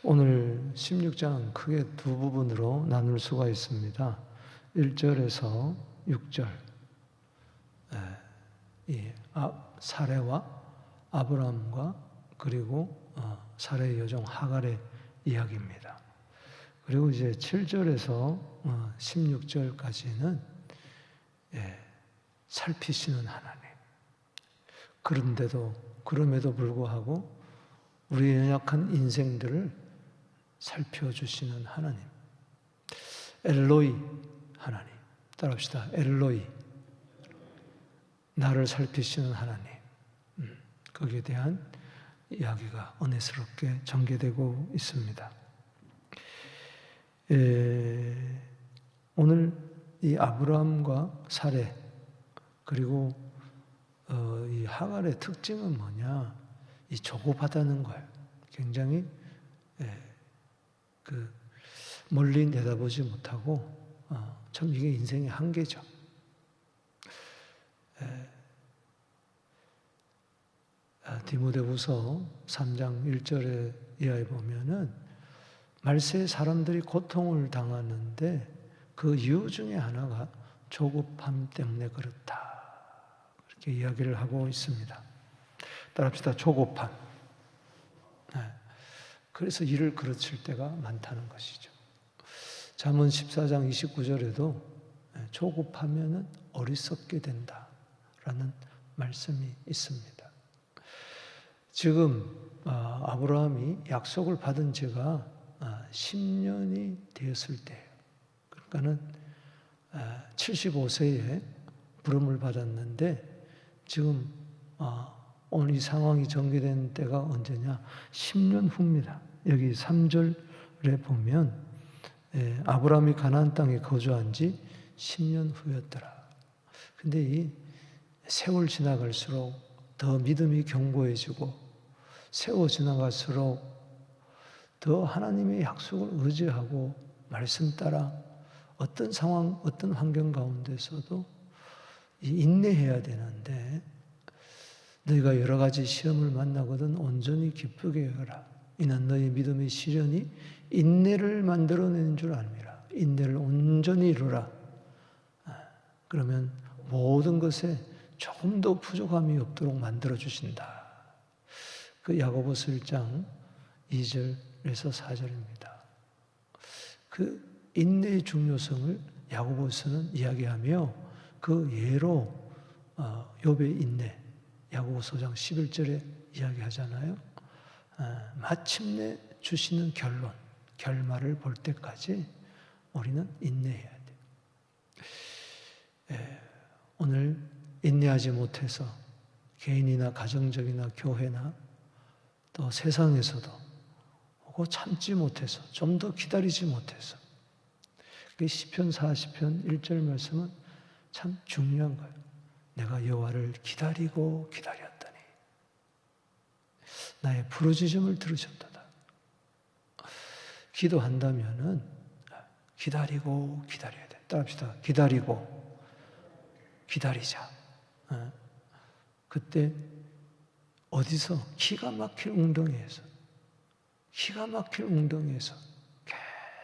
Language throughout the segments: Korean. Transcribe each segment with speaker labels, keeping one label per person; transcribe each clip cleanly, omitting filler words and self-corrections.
Speaker 1: 오늘 16장은 크게 두 부분으로 나눌 수가 있습니다. 1절에서 6절, 사레와 아브라함과 그리고 사레의 여종 하갈의 이야기입니다. 그리고 이제 7절에서 16절까지는 살피시는 하나님. 그럼에도 불구하고 우리의 연약한 인생들을 살펴주시는 하나님. 엘로이 하나님. 따라합시다. 엘로이. 나를 살피시는 하나님. 거기에 대한 이야기가 은혜스럽게 전개되고 있습니다. 오늘 이 아브라함과 사레 그리고 이 하갈의 특징은 뭐냐? 이 조급하다는 거예요. 굉장히 멀리 내다보지 못하고 참 이게 인생의 한계죠. 디모데후서 3장 1절에 이하에 보면은 말세에 사람들이 고통을 당하는데 그 이유 중에 하나가 조급함 때문에 그렇다. 그렇게 이야기를 하고 있습니다. 따라합시다. 조급함. 그래서 일을 그르칠 때가 많다는 것이죠. 잠언 14장 29절에도 조급하면은 어리석게 된다라는 말씀이 있습니다. 지금 아브라함이 약속을 받은 지가 10년이 되었을 때예요. 그러니까는 75세에 부름을 받았는데 지금 오늘 이 상황이 전개된 때가 언제냐? 10년 후입니다. 여기 3절에 보면 아브라함이 가나안 땅에 거주한 지 10년 후였더라. 근데 이 세월 지나갈수록 더 믿음이 견고해지고 세월 지나갈수록 더 하나님의 약속을 의지하고 말씀 따라 어떤 상황, 어떤 환경 가운데서도 인내해야 되는데 너희가 여러 가지 시험을 만나거든 온전히 기쁘게 여겨라. 이는 너희 믿음의 시련이 인내를 만들어내는 줄 압니다. 인내를 온전히 이루라. 그러면 모든 것에 조금 더 부족함이 없도록 만들어주신다. 그 야고보서 1장 2절에서 4절입니다. 그 인내의 중요성을 야고보서는 이야기하며 그 예로 욥의 인내, 야고보서 5장 11절에 이야기하잖아요. 마침내 주시는 결말을 볼 때까지 우리는 인내해야 돼요. 오늘 인내하지 못해서 개인이나 가정적이나 교회나 또 세상에서도 혹은 참지 못해서 좀 더 기다리지 못해서 시편 40편 1절 말씀은 참 중요한 거예요. 내가 여호와를 기다리고 기다렸더니 나의 부르짖음을 들으셨도다. 기도한다면은 기다리고 기다려야 돼. 따라합시다. 기다리고 기다리자. 그때 어디서 기가 막힐 웅덩이에서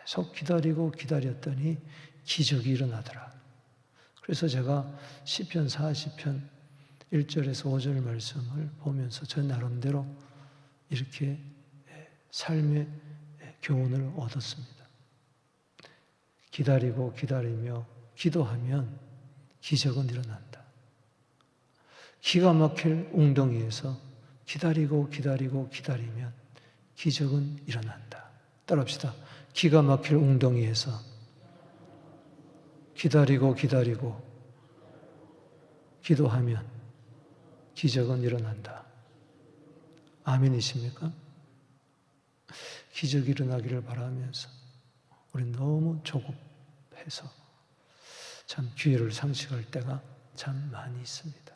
Speaker 1: 계속 기다리고 기다렸더니 기적이 일어나더라. 그래서 제가 시편 40편 1절에서 5절 말씀을 보면서 저 나름대로 이렇게 삶의 교훈을 얻었습니다. 기다리고 기다리며 기도하면 기적은 일어난다. 기가 막힐 웅덩이에서 기다리고 기다리고 기다리면 기적은 일어난다. 따라합시다. 기가 막힐 웅덩이에서 기다리고 기다리고 기도하면 기적은 일어난다. 아멘이십니까? 기적이 일어나기를 바라면서 우리 너무 조급해서 참 기회를 상실할 때가 참 많이 있습니다.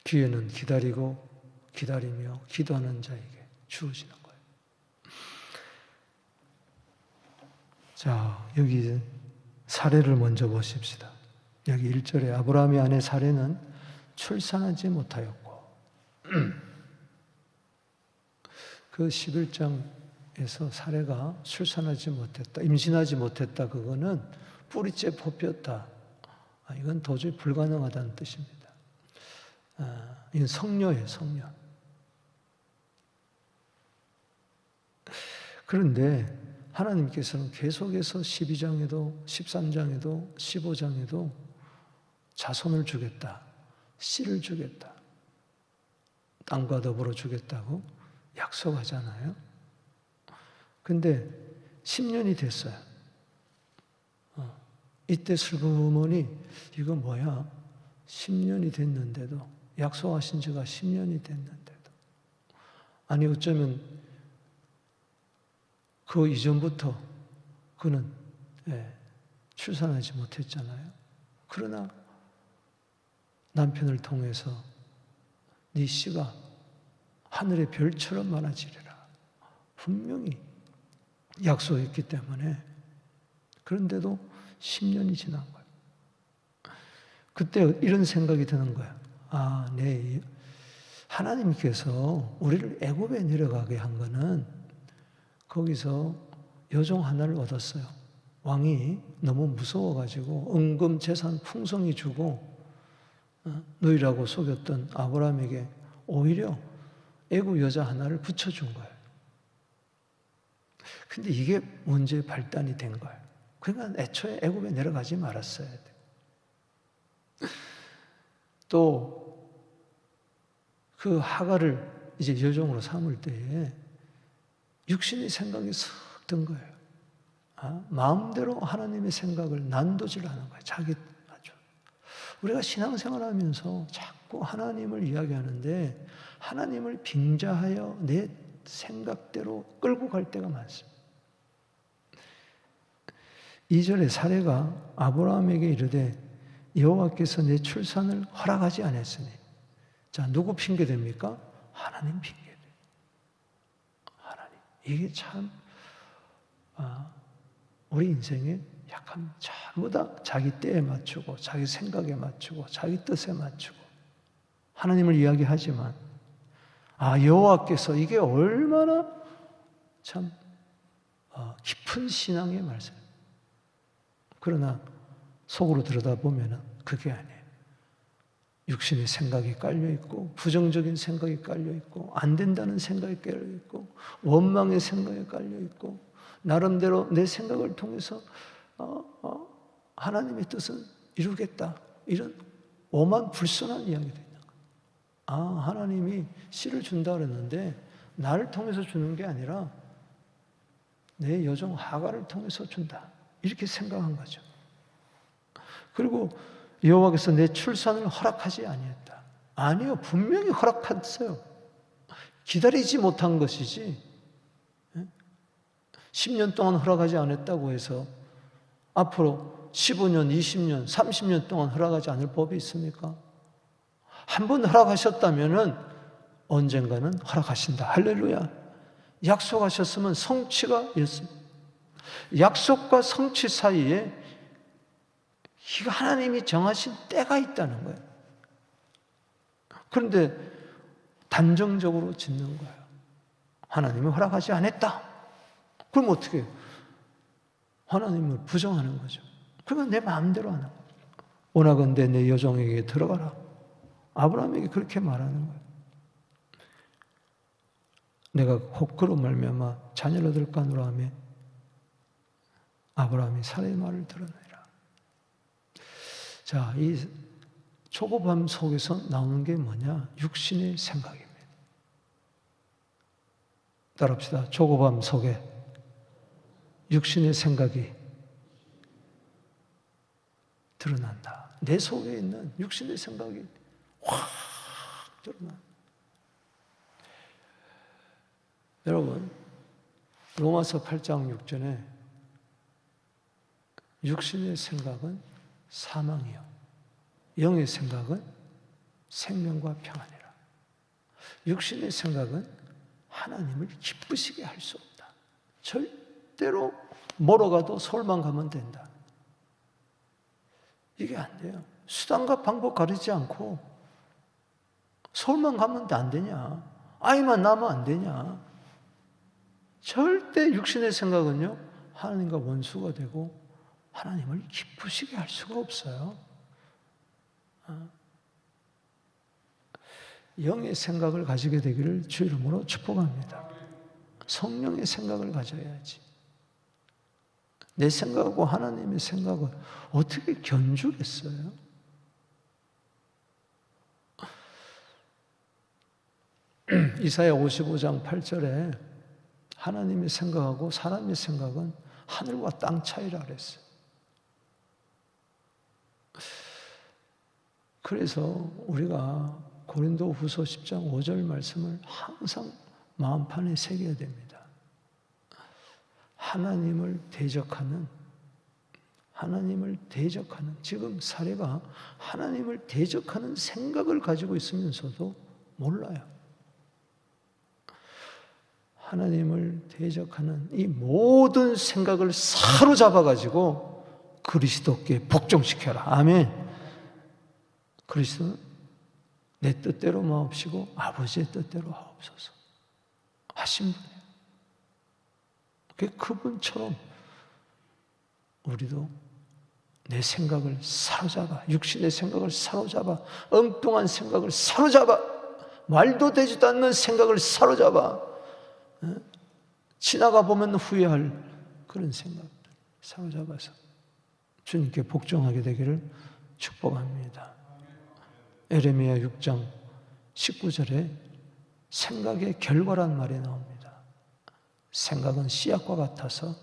Speaker 1: 기회는 기다리고 기다리며 기도하는 자에게 주어지는 거예요. 자, 여기 사례를 먼저 보십시다. 여기 1절에 아브라함의 아내 사례는 출산하지 못하였고 그 11장 에서 사례가 출산하지 못했다, 임신하지 못했다, 그거는 뿌리째 뽑혔다. 이건 도저히 불가능하다는 뜻입니다. 이건 성녀예요, 성녀. 그런데 하나님께서는 계속해서 12장에도 13장에도 15장에도 자손을 주겠다, 씨를 주겠다, 땅과 더불어 주겠다고 약속하잖아요. 근데 10년이 됐어요. 이때 슬그머니 이거 뭐야? 10년이 됐는데도, 약속하신 지가 10년이 됐는데도, 아니 어쩌면 그 이전부터 그는 출산하지 못했잖아요. 그러나 남편을 통해서 네 씨가 하늘의 별처럼 많아지리라 분명히 약속했기 때문에, 그런데도 10년이 지난 거예요. 그때 이런 생각이 드는 거예요. 네, 하나님께서 우리를 애굽에 내려가게 한 거는 거기서 여종 하나를 얻었어요. 왕이 너무 무서워가지고 은금 재산 풍성히 주고 누이라고 속였던 아브라함에게 오히려 애굽 여자 하나를 붙여준 거예요. 근데 이게 문제의 발단이 된 거예요. 그러니까 애초에 애굽에 내려가지 말았어야 돼요. 또 그 하갈을 이제 여종으로 삼을 때에 육신의 생각이 싹 든 거예요. 마음대로 하나님의 생각을 난도질하는 거예요. 자기 아주. 우리가 신앙생활하면서 자꾸 하나님을 이야기하는데 하나님을 빙자하여 내 생각대로 끌고 갈 때가 많습니다. 2절의 사례가 아브라함에게 이르되 여호와께서 내 출산을 허락하지 않았으니, 자, 누구 핑계 됩니까? 하나님 핑계 돼요. 하나님. 이게 참 우리 인생의 약한, 전부 다 자기 때에 맞추고 자기 생각에 맞추고 자기 뜻에 맞추고 하나님을 이야기하지만 여호와께서, 이게 얼마나 참 깊은 신앙의 말씀. 그러나 속으로 들여다보면 그게 아니에요. 육신의 생각이 깔려있고 부정적인 생각이 깔려있고 안 된다는 생각이 깔려있고 원망의 생각이 깔려있고 나름대로 내 생각을 통해서 하나님의 뜻은 이루겠다, 이런 오만 불순한 이야기가 있는 거예요. 하나님이 씨를 준다 그랬는데 나를 통해서 주는 게 아니라 내 여종 하갈을 통해서 준다, 이렇게 생각한 거죠. 그리고 여호와께서 내 출산을 허락하지 아니했다. 아니요, 분명히 허락했어요. 기다리지 못한 것이지 10년 동안 허락하지 않았다고 해서 앞으로 15년, 20년, 30년 동안 허락하지 않을 법이 있습니까? 한 번 허락하셨다면 언젠가는 허락하신다. 할렐루야. 약속하셨으면 성취가 있습니다. 약속과 성취 사이에 이거 하나님이 정하신 때가 있다는 거예요. 그런데 단정적으로 짓는 거예요. 하나님이 허락하지 않았다. 그럼 어떻게 해요? 하나님을 부정하는 거죠. 그러면 내 마음대로 하는 거예요. 원하건대 내 여종에게 들어가라. 아브라함에게 그렇게 말하는 거예요. 내가 혹 그로 말미암아 자녀를 얻을까 하노라 하며 아브라함이 사라의 말을 들었느니라. 자, 이 초고밤 속에서 나오는 게 뭐냐? 육신의 생각입니다. 따라합시다. 초고밤 속에 육신의 생각이 드러난다. 내 속에 있는 육신의 생각이 확 드러난다. 여러분, 로마서 8장 6절에 육신의 생각은 사망이요, 영의 생각은 생명과 평안이라. 육신의 생각은 하나님을 기쁘시게 할 수 없다. 절대로 멀어가도 서울만 가면 된다. 이게 안 돼요. 수단과 방법 가리지 않고 서울만 가면 안 되냐? 아이만 낳으면 안 되냐? 절대 육신의 생각은요, 하나님과 원수가 되고 하나님을 기쁘시게 할 수가 없어요. 영의 생각을 가지게 되기를 주 이름으로 축복합니다. 성령의 생각을 가져야지. 내 생각하고 하나님의 생각은 어떻게 견주겠어요? 이사야 55장 8절에 하나님의 생각하고 사람의 생각은 하늘과 땅 차이라 그랬어요. 그래서 우리가 고린도 후서 10장 5절 말씀을 항상 마음판에 새겨야 됩니다. 하나님을 대적하는, 지금 사례가 하나님을 대적하는 생각을 가지고 있으면서도 몰라요. 하나님을 대적하는 이 모든 생각을 사로잡아가지고 그리스도께 복종시켜라. 아멘. 그리스도는 내 뜻대로 마옵시고 아버지의 뜻대로 하옵소서 하신 분이에요. 그분처럼 우리도 내 생각을 사로잡아, 육신의 생각을 사로잡아, 엉뚱한 생각을 사로잡아, 말도 되지도 않는 생각을 사로잡아, 지나가 보면 후회할 그런 생각들 사로잡아서 주님께 복종하게 되기를 축복합니다. 에레미야 6장 19절에 생각의 결과란 말이 나옵니다. 생각은 씨앗과 같아서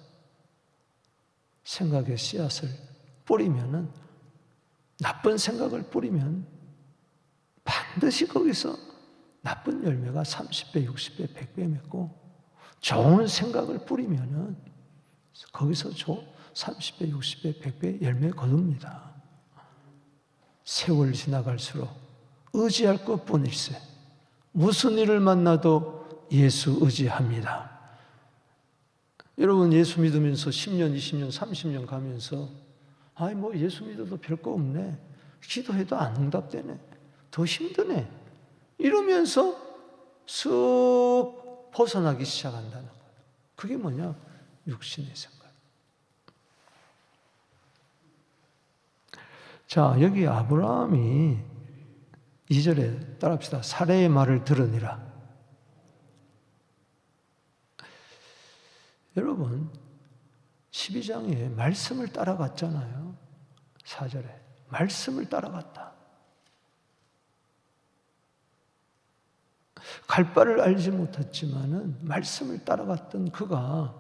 Speaker 1: 생각의 씨앗을 뿌리면은, 나쁜 생각을 뿌리면 반드시 거기서 나쁜 열매가 30배, 60배, 100배 맺고, 좋은 생각을 뿌리면은 거기서 30배, 60배, 100배 열매 거둡니다. 세월 지나갈수록 의지할 것뿐일세. 무슨 일을 만나도 예수 의지합니다. 여러분, 예수 믿으면서 10년, 20년, 30년 가면서 예수 믿어도 별거 없네. 기도해도 안 응답되네. 더 힘드네. 이러면서 쑥 벗어나기 시작한다는 거예요. 그게 뭐냐? 육신의 생각. 자, 여기 아브라함이 2절에 따라합시다. 사례의 말을 들으니라. 여러분, 12장에 말씀을 따라갔잖아요. 4절에 말씀을 따라갔다. 갈 바를 알지 못했지만은 말씀을 따라갔던 그가,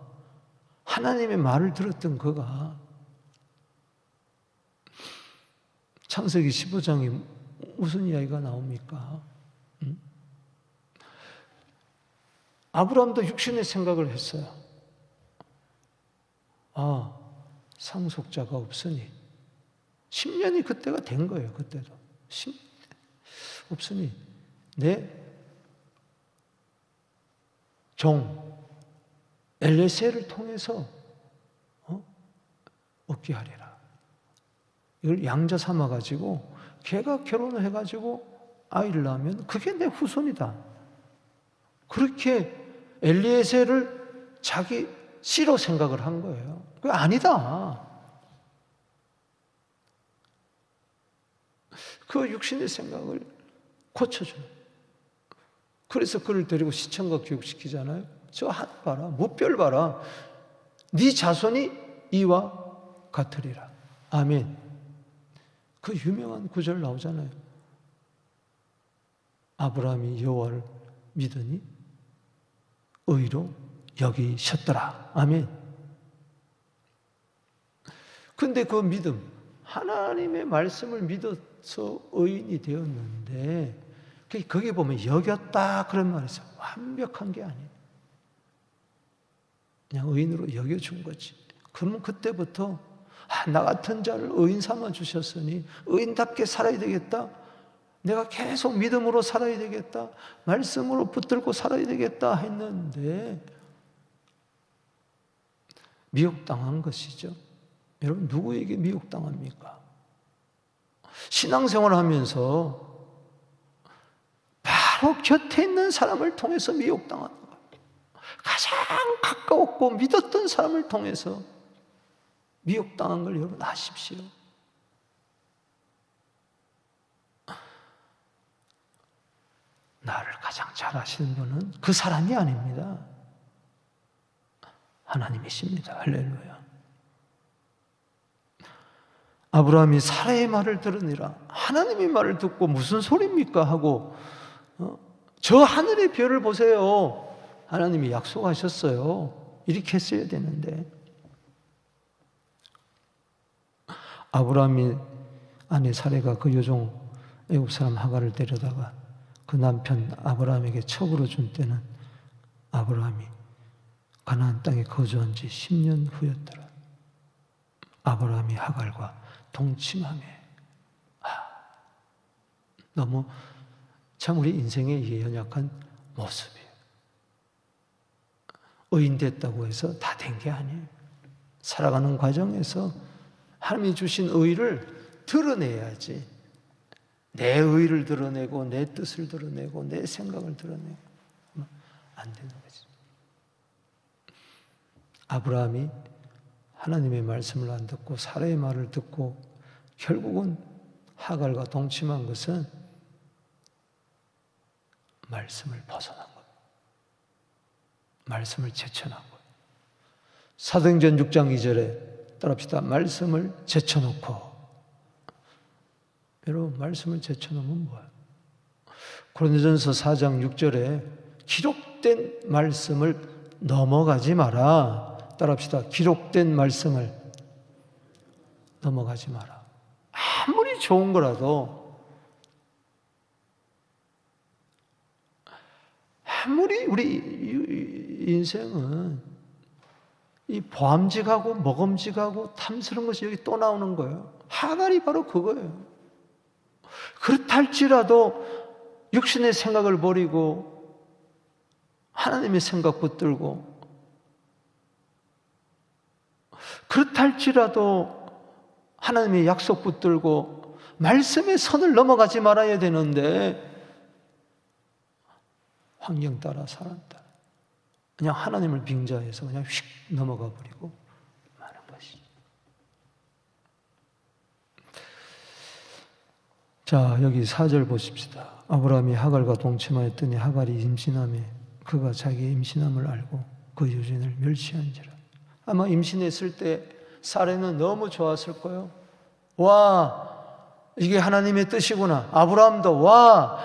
Speaker 1: 하나님의 말을 들었던 그가, 창세기 15장에 무슨 이야기가 나옵니까? 아브라함도 육신의 생각을 했어요. 상속자가 없으니 10년이 그때가 된 거예요. 그때도 10년 없으니 내 종 엘레세를 통해서 얻게 하리라. 이걸 양자 삼아가지고 걔가 결혼을 해가지고 아이를 낳으면 그게 내 후손이다. 그렇게 엘리에셀을 자기 씨로 생각을 한 거예요. 그게 아니다. 그 육신의 생각을 고쳐줘요. 그래서 그를 데리고 시청각 교육시키잖아요. 저 하늘 봐라, 무별 봐라. 네 자손이 이와 같으리라. 아멘. 그 유명한 구절 나오잖아요. 아브라함이 여호와를 믿으니 의로 여기셨더라. 아멘. 근데 그 믿음, 하나님의 말씀을 믿어서 의인이 되었는데, 거기 보면 여겼다 그런 말이 있어요. 완벽한 게 아니에요. 그냥 의인으로 여겨준 거지. 그러면 그때부터 나 같은 자를 의인 삼아 주셨으니 의인답게 살아야 되겠다. 내가 계속 믿음으로 살아야 되겠다. 말씀으로 붙들고 살아야 되겠다 했는데 미혹당한 것이죠. 여러분, 누구에게 미혹당합니까? 신앙생활을 하면서 바로 곁에 있는 사람을 통해서 미혹당하는 거예요. 가장 가까웠고 믿었던 사람을 통해서 미혹당한 걸 여러분 아십시오. 나를 가장 잘 아시는 분은 그 사람이 아닙니다. 하나님이십니다. 할렐루야. 아브라함이 사라의 말을 들으니라. 하나님의 말을 듣고 무슨 소리입니까? 하고 저 하늘의 별을 보세요. 하나님이 약속하셨어요. 이렇게 했어야 되는데 아브라함이 아내 사레가 그 여종 애굽 사람 하갈을 데려다가 그 남편 아브라함에게 첩으로 준 때는 아브라함이 가나안 땅에 거주한 지 10년 후였더라. 아브라함이 하갈과 동침하며 너무 참 우리 인생의 이게 연약한 모습이에요. 의인 됐다고 해서 다 된 게 아니에요. 살아가는 과정에서 하나님이 주신 의를 드러내야지. 내 의를 드러내고 내 뜻을 드러내고 내 생각을 드러내고 안 되는 거지. 아브라함이 하나님의 말씀을 안 듣고 사라의 말을 듣고 결국은 하갈과 동침한 것은 말씀을 벗어난 거예요. 말씀을 제쳐놓은 거예요. 사도행전 6장 2절에 따라합시다. 말씀을 제쳐놓고. 여러분 말씀을 제쳐놓으면 뭐예요? 고린도전서 4장 6절에 기록된 말씀을 넘어가지 마라. 따라합시다. 기록된 말씀을 넘어가지 마라. 아무리 좋은 거라도 아무리 우리 인생은 이 보암직하고 먹음직하고 탐스러운 것이 여기 또 나오는 거예요. 하갈이 바로 그거예요. 그렇다 할지라도 육신의 생각을 버리고 하나님의 생각 붙들고 그렇다 할지라도 하나님의 약속 붙들고 말씀의 선을 넘어가지 말아야 되는데 환경 따라 살았다. 그냥 하나님을 빙자해서 그냥 휙 넘어가 버리고 마는 것이죠. 자, 여기 4절 보십시다. 아브라함이 하갈과 동침하였더니 하갈이 임신하며 그가 자기의 임신함을 알고 그 여인을 멸시한지라. 아마 임신했을 때 사레는 너무 좋았을 거예요. 와, 이게 하나님의 뜻이구나. 아브라함도 와,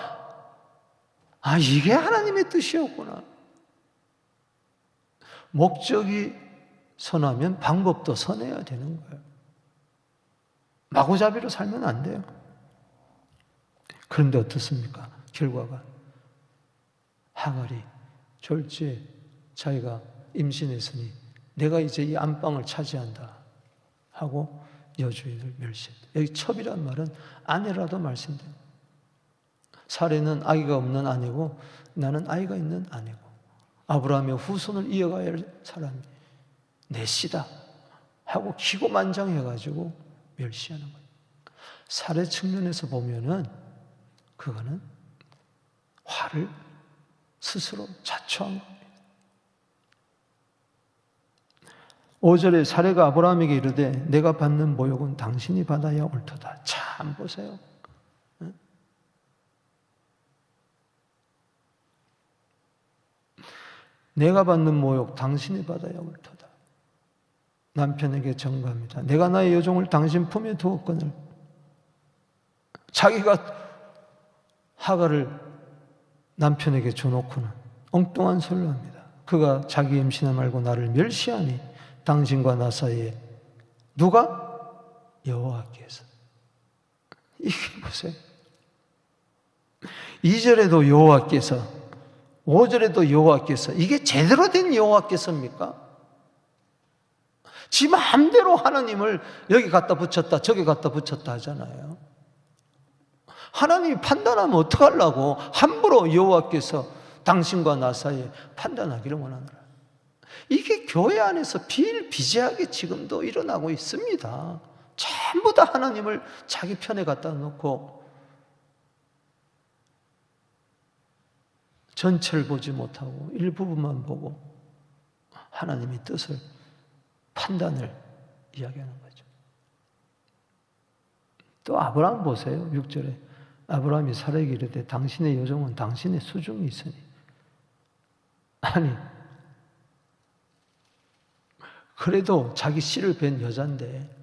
Speaker 1: 이게 하나님의 뜻이었구나. 목적이 선하면 방법도 선해야 되는 거예요. 마구잡이로 살면 안 돼요. 그런데 어떻습니까? 결과가 하갈이 졸지에 자기가 임신했으니 내가 이제 이 안방을 차지한다 하고 여주인을 멸시했다. 여기 첩이란 말은 아내라도 말씀됩니다. 사레는 아기가 없는 아내고 나는 아이가 있는 아내고 아브라함의 후손을 이어가야 할 사람이 내 씨다 하고 기고만장해가지고 멸시하는 거예요. 사례 측면에서 보면은 그거는 화를 스스로 자초한 겁니다. 5절에 사례가 아브라함에게 이르되 내가 받는 모욕은 당신이 받아야 옳도다. 참 보세요. 내가 받는 모욕 당신이 받아야 옳도다. 남편에게 전가합니다. 내가 나의 여종을 당신 품에 두었거늘. 자기가 하갈을 남편에게 줘놓고는 엉뚱한 소리를 합니다. 그가 자기 임신을 말고 나를 멸시하니 당신과 나 사이에 누가? 여호와께서. 이게 보세요. 2절에도 여호와께서 5절에도 여호와께서. 이게 제대로 된 여호와께서입니까? 지 마음대로 하나님을 여기 갖다 붙였다 저기 갖다 붙였다 하잖아요. 하나님이 판단하면 어떡하려고 함부로 여호와께서 당신과 나 사이에 판단하기를 원하노라. 이게 교회 안에서 비일비재하게 지금도 일어나고 있습니다. 전부 다 하나님을 자기 편에 갖다 놓고 전체를 보지 못하고 일부분만 보고 하나님의 뜻을, 판단을 이야기하는 거죠. 또 아브라함 보세요. 6절에 아브라함이 사라에게 이르되 당신의 여종은 당신의 수중에 있으니. 아니, 그래도 자기 씨를 뵌 여잔데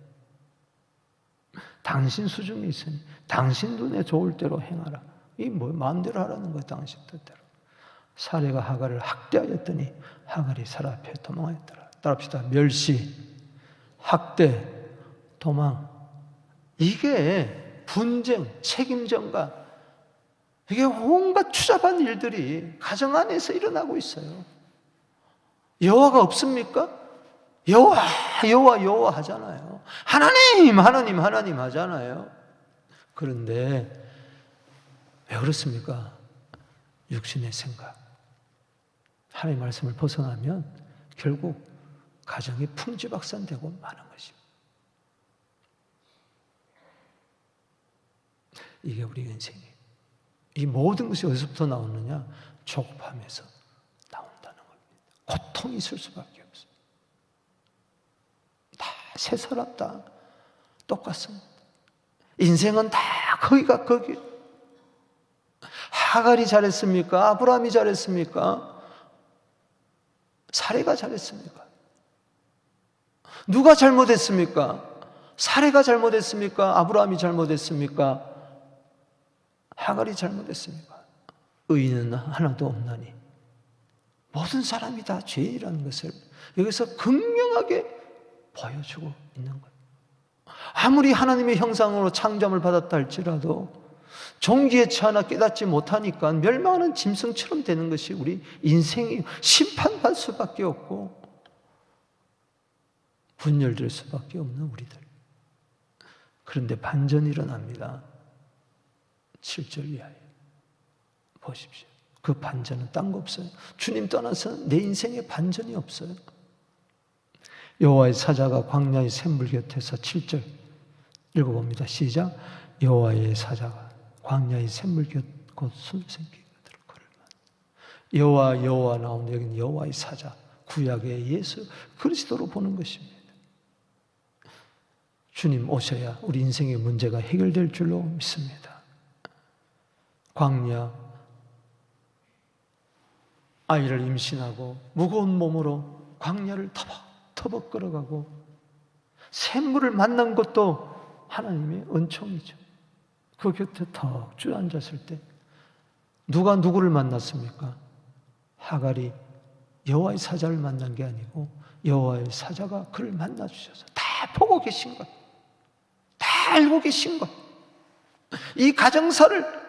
Speaker 1: 당신 수중에 있으니 당신 눈에 좋을 대로 행하라. 이 뭐 마음대로 하라는 거예요. 당신 뜻대로. 사례가 하갈을 학대하였더니 하갈이 사라 앞에 도망하였더라. 따라합시다. 멸시, 학대, 도망. 이게 분쟁, 책임전가, 이게 온갖 추잡한 일들이 가정 안에서 일어나고 있어요. 여호와가 없습니까? 여호와 하잖아요. 하나님 하잖아요. 그런데 왜 그렇습니까? 육신의 생각, 하나님의 말씀을 벗어나면 결국 가정이 풍지박산되고 마는 것입니다. 이게 우리 인생이에요. 이 모든 것이 어디서부터 나오느냐? 조급함에서 나온다는 겁니다. 고통이 있을 수밖에 없어요. 다 세 사람 다 똑같습니다. 인생은 다 거기가 거기. 하갈이 잘했습니까? 아브라함이 잘했습니까? 사레가 잘했습니까? 누가 잘못했습니까? 사레가 잘못했습니까? 아브라함이 잘못했습니까? 하갈이 잘못했습니까? 의인은 하나도 없나니 모든 사람이 다 죄인이라는 것을 여기서 극명하게 보여주고 있는 거예요. 아무리 하나님의 형상으로 창조함을 받았다 할지라도 종기에 처하나 깨닫지 못하니까 멸망하는 짐승처럼 되는 것이 우리 인생이 심판받을 수밖에 없고 분열될 수밖에 없는 우리들. 그런데 반전이 일어납니다. 7절 이하에 보십시오. 그 반전은 딴 거 없어요. 주님 떠나서 내 인생에 반전이 없어요. 여호와의 사자가 광야의 샘물 곁에서 7절 읽어봅니다. 시작. 여호와의 사자가 광야의 샘물 곁 곧 순생길 그들을 걸을만. 여호와 나오는 여기는 여호와의 사자, 구약의 예수 그리스도로 보는 것입니다. 주님 오셔야 우리 인생의 문제가 해결될 줄로 믿습니다. 광야, 아이를 임신하고 무거운 몸으로 광야를 터벅터벅 걸어가고 샘물을 만난 것도 하나님의 은총이죠. 그 곁에 턱 주저앉았을 때 누가 누구를 만났습니까? 하갈이 여호와의 사자를 만난 게 아니고 여호와의 사자가 그를 만나주셔서 다 보고 계신 것, 다 알고 계신 것. 이 가정사를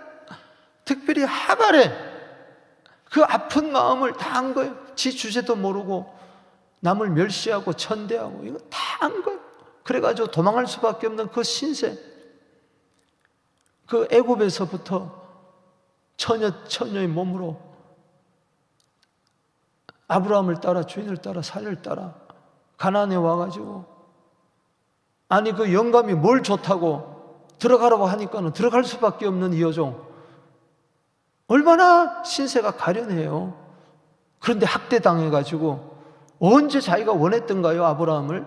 Speaker 1: 특별히 하갈의 그 아픈 마음을 다 안 거예요. 지 주제도 모르고 남을 멸시하고 천대하고 이거 다 안 거예요. 그래가지고 도망할 수밖에 없는 그 신세, 그 애굽에서부터 처녀의 몸으로 아브라함을 따라 주인을 따라 사례를 따라 가나안에 와가지고 아니 그 영감이 뭘 좋다고 들어가라고 하니까는 들어갈 수밖에 없는 이 여종, 얼마나 신세가 가련해요. 그런데 학대당해가지고 언제 자기가 원했던가요? 아브라함을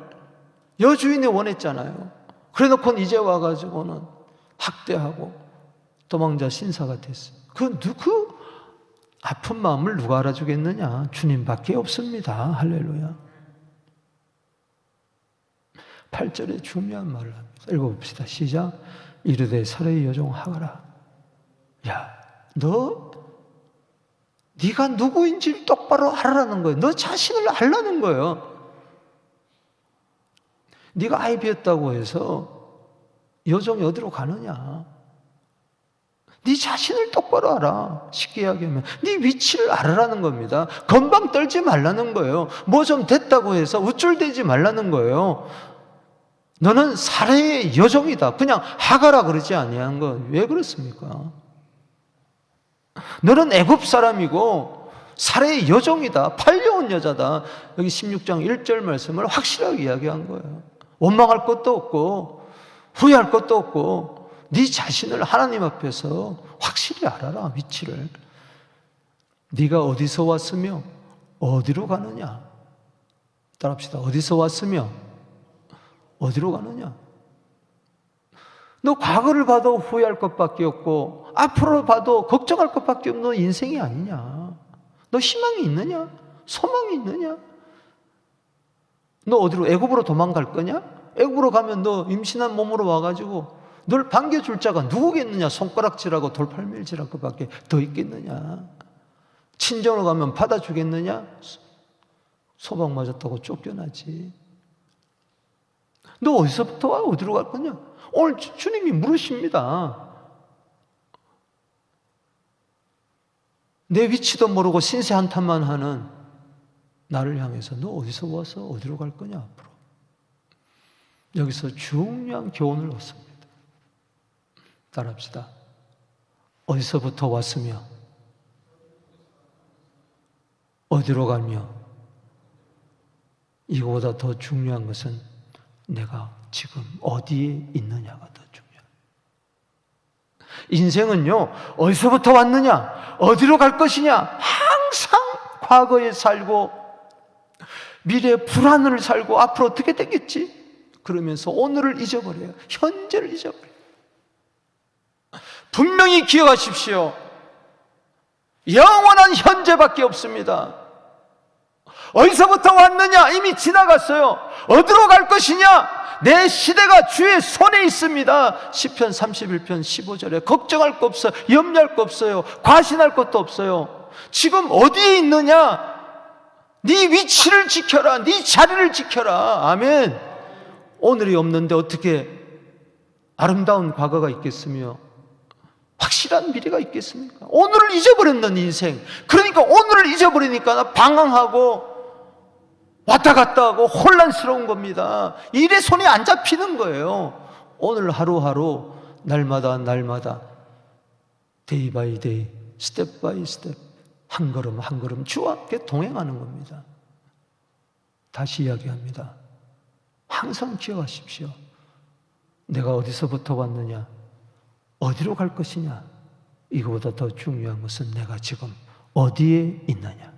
Speaker 1: 여주인이 원했잖아요. 그래놓고는 이제 와가지고는 학대하고 도망자 신사가 됐어요. 그 아픈 마음을 누가 알아주겠느냐? 주님밖에 없습니다. 할렐루야. 8절에 중요한 말을 합니다. 읽어봅시다. 시작. 이르되 사라의 여종 하갈아, 야, 네가 누구인지를 똑바로 알아라는 거예요. 너 자신을 알라는 거예요. 네가 아이 비었다고 해서 여종이 어디로 가느냐? 네 자신을 똑바로 알아. 쉽게 이야기하면 네 위치를 알아라는 겁니다. 건방 떨지 말라는 거예요. 뭐 좀 됐다고 해서 우쭐대지 말라는 거예요. 너는 사라의 여종이다. 그냥 하가라 그러지 아니한 건 왜 그렇습니까? 너는 애굽 사람이고 사라의 여종이다. 팔려온 여자다. 여기 16장 1절 말씀을 확실하게 이야기한 거예요. 원망할 것도 없고 후회할 것도 없고 네 자신을 하나님 앞에서 확실히 알아라. 위치를. 네가 어디서 왔으며 어디로 가느냐? 따라합시다. 어디서 왔으며 어디로 가느냐? 너 과거를 봐도 후회할 것밖에 없고 앞으로 봐도 걱정할 것밖에 없는 너 인생이 아니냐? 너 희망이 있느냐? 소망이 있느냐? 너 어디로, 애굽으로 도망갈 거냐? 애굽으로 가면 너 임신한 몸으로 와가지고 널 반겨줄 자가 누구겠느냐? 손가락질하고 돌팔밀질할 것밖에 더 있겠느냐? 친정으로 가면 받아주겠느냐? 소방 맞았다고 쫓겨나지. 너 어디서부터 와? 어디로 갈 거냐? 오늘 주님이 물으십니다. 내 위치도 모르고 신세 한탄만 하는 나를 향해서 너 어디서 와서 어디로 갈 거냐 앞으로. 여기서 중요한 교훈을 얻습니다. 따라합시다. 어디서부터 왔으며 어디로 가며 이거보다 더 중요한 것은 내가 지금 어디에 있느냐가 더 중요해요. 인생은요, 어디서부터 왔느냐, 어디로 갈 것이냐, 항상 과거에 살고 미래에 불안을 살고 앞으로 어떻게 되겠지? 그러면서 오늘을 잊어버려요. 현재를 잊어버려요. 분명히 기억하십시오. 영원한 현재밖에 없습니다. 어디서부터 왔느냐? 이미 지나갔어요. 어디로 갈 것이냐? 내 시대가 주의 손에 있습니다. 시편 31편 15절에 걱정할 거 없어요. 염려할 거 없어요. 과신할 것도 없어요. 지금 어디에 있느냐? 네 위치를 지켜라. 네 자리를 지켜라. 아멘. 오늘이 없는데 어떻게 아름다운 과거가 있겠으며 확실한 미래가 있겠습니까? 오늘을 잊어버렸는 인생. 그러니까 오늘을 잊어버리니까 방황하고 왔다 갔다 하고 혼란스러운 겁니다. 일에 손이 안 잡히는 거예요. 오늘 하루하루 날마다 날마다 데이 바이 데이 스텝 바이 스텝 한 걸음 한 걸음 주와 함께 동행하는 겁니다. 다시 이야기합니다. 항상 기억하십시오. 내가 어디서부터 왔느냐, 어디로 갈 것이냐, 이거보다 더 중요한 것은 내가 지금 어디에 있느냐.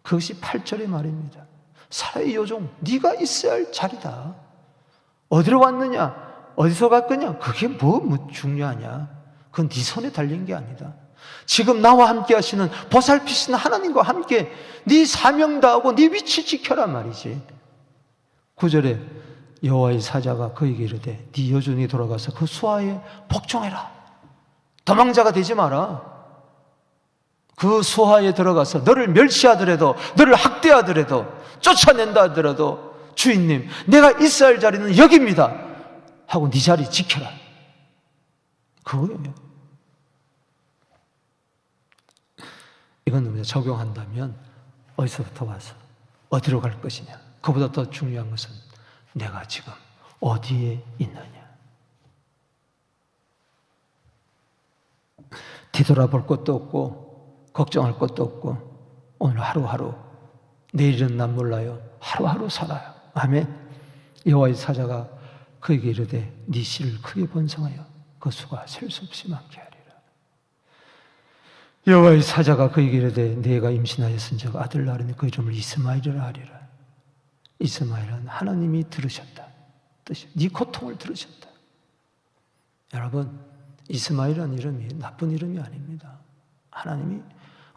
Speaker 1: 그것이 8절의 말입니다. 살아의 요종, 네가 있어야 할 자리다. 어디로 왔느냐, 어디서 갈 거냐, 그게 뭐 중요하냐. 그건 네 손에 달린 게 아니다. 지금 나와 함께 하시는 보살피시는 하나님과 함께 네 사명 다하고 네 위치 지켜라 말이지. 9절에 여호와의 사자가 그에게 이르되 네 여종이 돌아가서 그 수하에 복종해라. 도망자가 되지 마라. 그 수하에 들어가서 너를 멸시하더라도, 너를 학대하더라도, 쫓아낸다 하더라도 주인님, 내가 있어야 할 자리는 여기입니다 하고 네 자리 지켜라. 그거예요. 이건 적용한다면 어디서부터 와서 어디로 갈 것이냐, 그보다 더 중요한 것은 내가 지금 어디에 있느냐. 뒤돌아볼 것도 없고 걱정할 것도 없고 오늘 하루하루, 내일은 난 몰라요, 하루하루 살아요. 아멘. 여호와의 사자가 그에게 이르되 네 씨를 크게 번성하여 그 수가 셀 수 없이 많게 하리라. 여호와의 사자가 그에게 이르되 네가 임신하였은즉 아들 낳으니 그 이름을 이스마엘이라 하리라. 이스마엘은 하나님이 들으셨다 뜻이, 네 고통을 들으셨다. 여러분, 이스마엘이라는 이름이 나쁜 이름이 아닙니다. 하나님이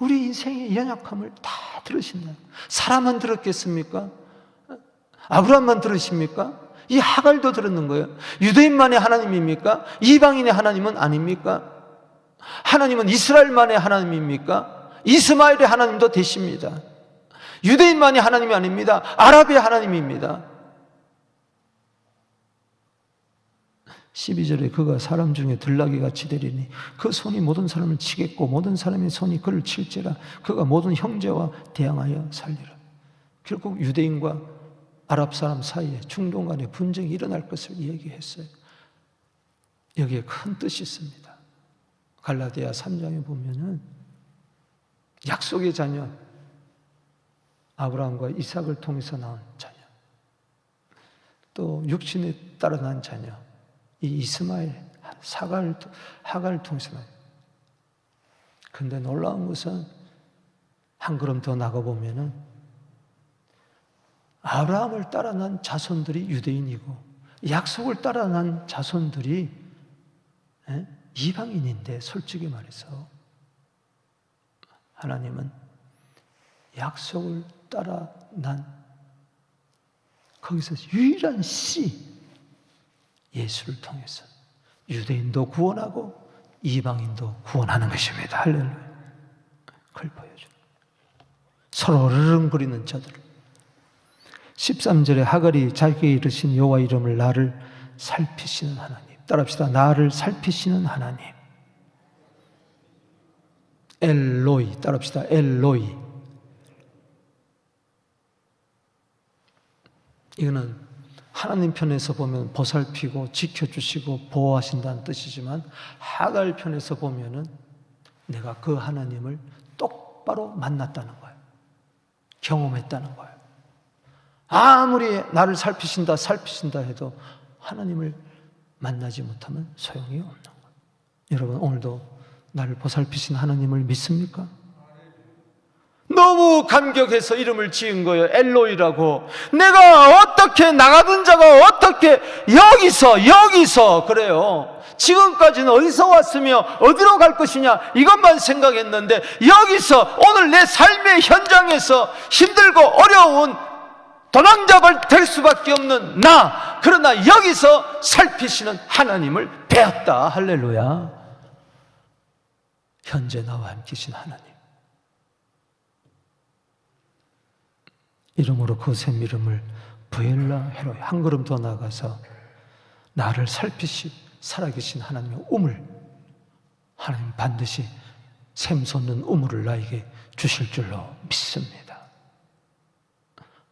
Speaker 1: 우리 인생의 연약함을 다 들으신다. 사람만 들었겠습니까? 아브라함만 들으십니까? 이 하갈도 들었는 거예요. 유대인만의 하나님입니까? 이방인의 하나님은 아닙니까? 하나님은 이스라엘만의 하나님입니까? 이스마엘의 하나님도 되십니다. 유대인만의 하나님이 아닙니다. 아랍의 하나님입니다. 12절에 그가 사람 중에 들나귀같이 되리니 그 손이 모든 사람을 치겠고 모든 사람의 손이 그를 칠지라. 그가 모든 형제와 대항하여 살리라. 결국 유대인과 아랍 사람 사이에 중동 간의 분쟁이 일어날 것을 얘기했어요. 여기에 큰 뜻이 있습니다. 갈라디아 3장에 보면은 약속의 자녀 아브라함과 이삭을 통해서 나온 자녀, 또 육신에 따라 난 자녀 이 이스마엘, 하갈을 통해서 나온. 근데 놀라운 것은 한 걸음 더 나가보면은 아브라함을 따라 난 자손들이 유대인이고 약속을 따라 난 자손들이 이방인인데, 솔직히 말해서 하나님은 약속을 따라 난 거기서 유일한 씨 예수를 통해서 유대인도 구원하고 이방인도 구원하는 것입니다. 할렐루야. 그걸 보여줘. 서로 으르렁거리는 자들. 13절에 하갈이 자기에게 이르신 여호와 이름을 나를 살피시는 하나님. 따라합시다. 나를 살피시는 하나님. 엘로이. 따라합시다. 엘로이. 이거는 하나님 편에서 보면 보살피고 지켜주시고 보호하신다는 뜻이지만, 하갈 편에서 보면은 내가 그 하나님을 똑바로 만났다는 거예요. 경험했다는 거예요. 아무리 나를 살피신다 해도 하나님을 만나지 못하면 소용이 없는 거예요. 여러분, 오늘도 나를 보살피신 하나님을 믿습니까? 너무 감격해서 이름을 지은 거예요. 엘로이라고. 내가 어떻게, 나가던 자가 어떻게 여기서 그래요. 지금까지는 어디서 왔으며 어디로 갈 것이냐 이것만 생각했는데, 여기서 오늘 내 삶의 현장에서 힘들고 어려운 도난자가 될 수밖에 없는 나, 그러나 여기서 살피시는 하나님을 배웠다. 할렐루야. 현재 나와 함께 계신 하나님, 이름으로 그 샘 이름을 부엘라 헤로이, 한 걸음 더 나아가서 나를 살피시 살아계신 하나님의 우물, 하나님 반드시 샘 솟는 우물을 나에게 주실 줄로 믿습니다.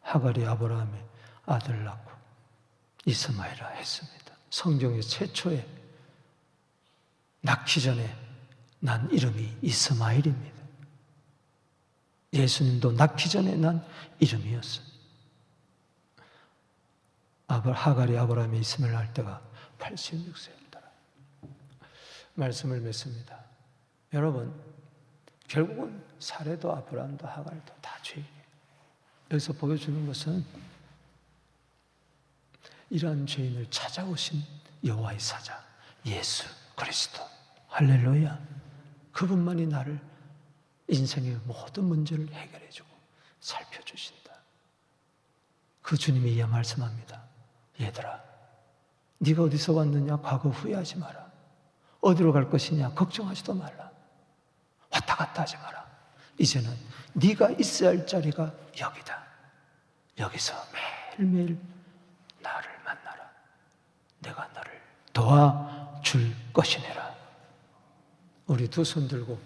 Speaker 1: 하갈이 아브라함의 아들 낳고 이스마엘이라 했습니다. 성경의 최초에 낳기 전에 난 이름이 이스마엘입니다. 예수님도 낳기 전에 난 이름이었어요. 하갈이 아브라함의 이스마엘 낳을 때가 86세였더라. 말씀을 맺습니다. 여러분, 결국은 사레도 아브라함도 하갈도 다 죄인이에요. 여기서 보여주는 것은 이러한 죄인을 찾아오신 여호와의 사자 예수 그리스도, 할렐루야. 그분만이 나를 인생의 모든 문제를 해결해주고 살펴주신다. 그 주님이 이어 말씀합니다. 얘들아, 네가 어디서 왔느냐 과거 후회하지 마라. 어디로 갈 것이냐 걱정하지도 말라. 왔다 갔다 하지 마라. 이제는 네가 있어야 할 자리가 여기다. 여기서 매일매일 나를 만나라. 내가 너를 도와줄 것이니라. 우리 두 손 들고